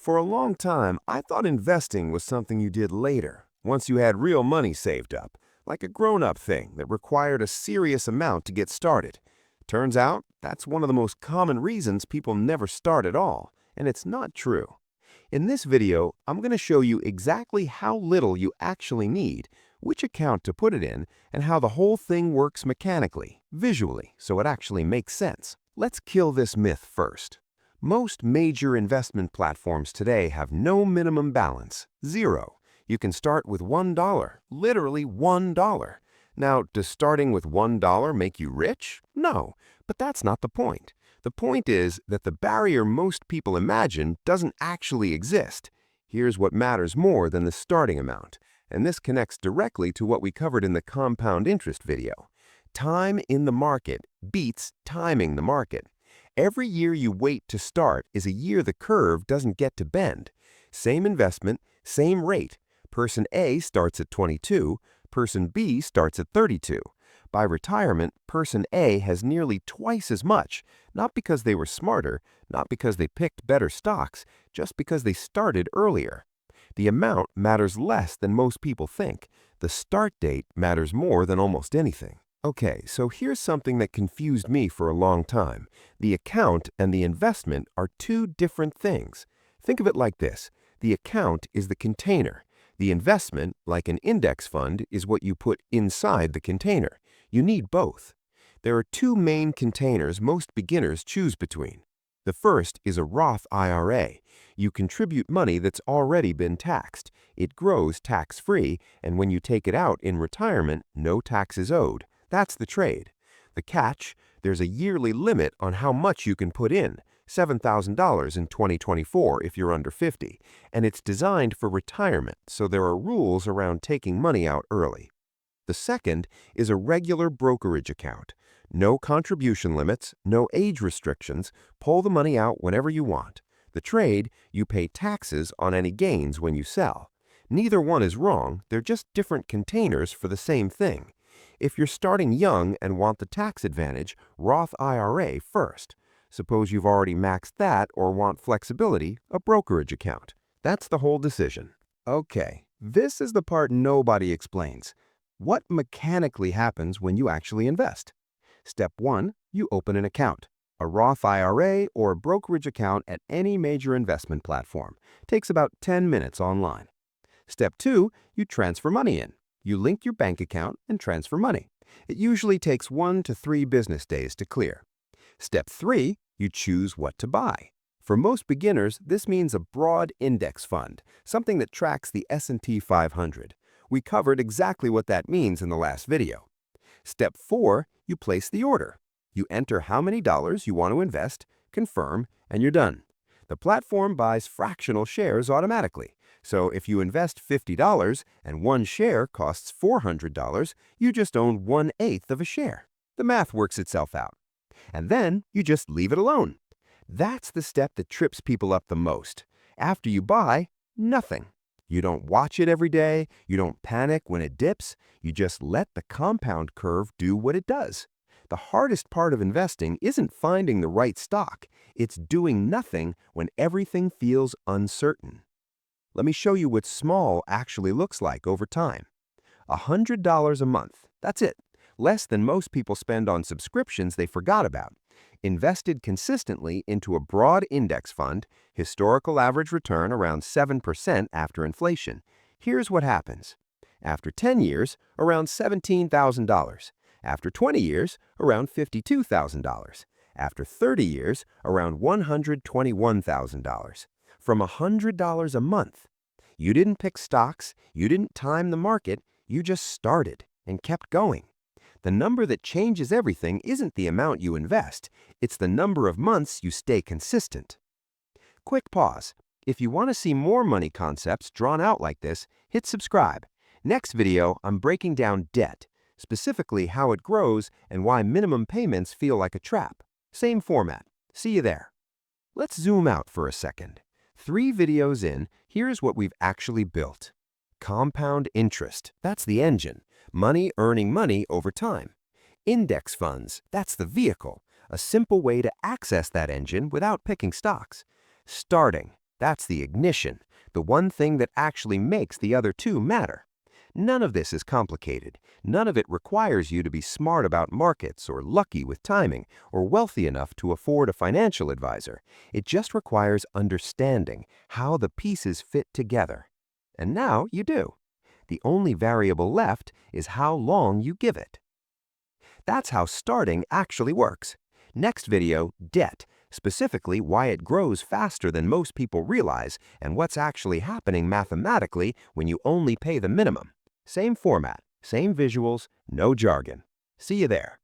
For a long time, I thought investing was something you did later, once you had real money saved up, like a grown-up thing that required a serious amount to get started. Turns out, that's one of the most common reasons people never start at all, and it's not true. In this video, I'm going to show you exactly how little you actually need, which account to put it in, and how the whole thing works mechanically, visually, so it actually makes sense. Let's kill this myth first. Most major investment platforms today have no minimum balance, zero. You can start with $1, literally $1. Now, does starting with $1 make you rich? No, but that's not the point. The point is that the barrier most people imagine doesn't actually exist. Here's what matters more than the starting amount, and this connects directly to what we covered in the compound interest video. Time in the market beats timing the market. Every year you wait to start is a year the curve doesn't get to bend. Same investment, same rate. Person A starts at 22, person B starts at 32. By retirement, person A has nearly twice as much, not because they were smarter, not because they picked better stocks, just because they started earlier. The amount matters less than most people think. The start date matters more than almost anything. Okay, so here's something that confused me for a long time. The account and the investment are two different things. Think of it like this. The account is the container. The investment, like an index fund, is what you put inside the container. You need both. There are two main containers most beginners choose between. The first is a Roth IRA. You contribute money that's already been taxed. It grows tax-free, and when you take it out in retirement, no tax is owed. That's the trade. The catch, there's a yearly limit on how much you can put in, $7,000 in 2024 if you're under 50, and it's designed for retirement, so there are rules around taking money out early. The second is a regular brokerage account. No contribution limits, no age restrictions, pull the money out whenever you want. The trade, you pay taxes on any gains when you sell. Neither one is wrong, they're just different containers for the same thing. If you're starting young and want the tax advantage, Roth IRA first. Suppose you've already maxed that or want flexibility, a brokerage account. That's the whole decision. Okay, this is the part nobody explains. What mechanically happens when you actually invest? Step 1, you open an account. A Roth IRA or a brokerage account at any major investment platform. Takes about 10 minutes online. Step 2, you transfer money in. You link your bank account and transfer money. It usually takes 1 to 3 business days to clear. Step 3, you choose what to buy. For most beginners, this means a broad index fund, something that tracks the S&P 500. We covered exactly what that means in the last video. Step 4, you place the order. You enter how many dollars you want to invest, confirm, and you're done. The platform buys fractional shares automatically. So if you invest $50 and one share costs $400, you just own 1/8 of a share. The math works itself out. And then you just leave it alone. That's the step that trips people up the most. After you buy, nothing. You don't watch it every day. You don't panic when it dips. You just let the compound curve do what it does. The hardest part of investing isn't finding the right stock. It's doing nothing when everything feels uncertain. Let me show you what small actually looks like over time. $100 a month. That's it. Less than most people spend on subscriptions they forgot about. Invested consistently into a broad index fund, historical average return around 7% after inflation. Here's what happens. After 10 years, around $17,000. After 20 years, around $52,000. After 30 years, around $121,000. From $100 a month. You didn't pick stocks, you didn't time the market, you just started and kept going. The number that changes everything isn't the amount you invest, it's the number of months you stay consistent. Quick pause. If you want to see more money concepts drawn out like this, hit subscribe. Next video, I'm breaking down debt, specifically how it grows and why minimum payments feel like a trap. Same format. See you there. Let's zoom out for a second. 3 videos in, here's what we've actually built. Compound interest, that's the engine. Money earning money over time. Index funds, that's the vehicle. A simple way to access that engine without picking stocks. Starting, That's the ignition, the one thing that actually makes the other two matter. None of this is complicated. None of it requires you to be smart about markets or lucky with timing or wealthy enough to afford a financial advisor. It just requires understanding how the pieces fit together. And now you do. The only variable left is how long you give it. That's how starting actually works. Next video, debt, specifically why it grows faster than most people realize and what's actually happening mathematically when you only pay the minimum. Same format, same visuals, no jargon. See you there.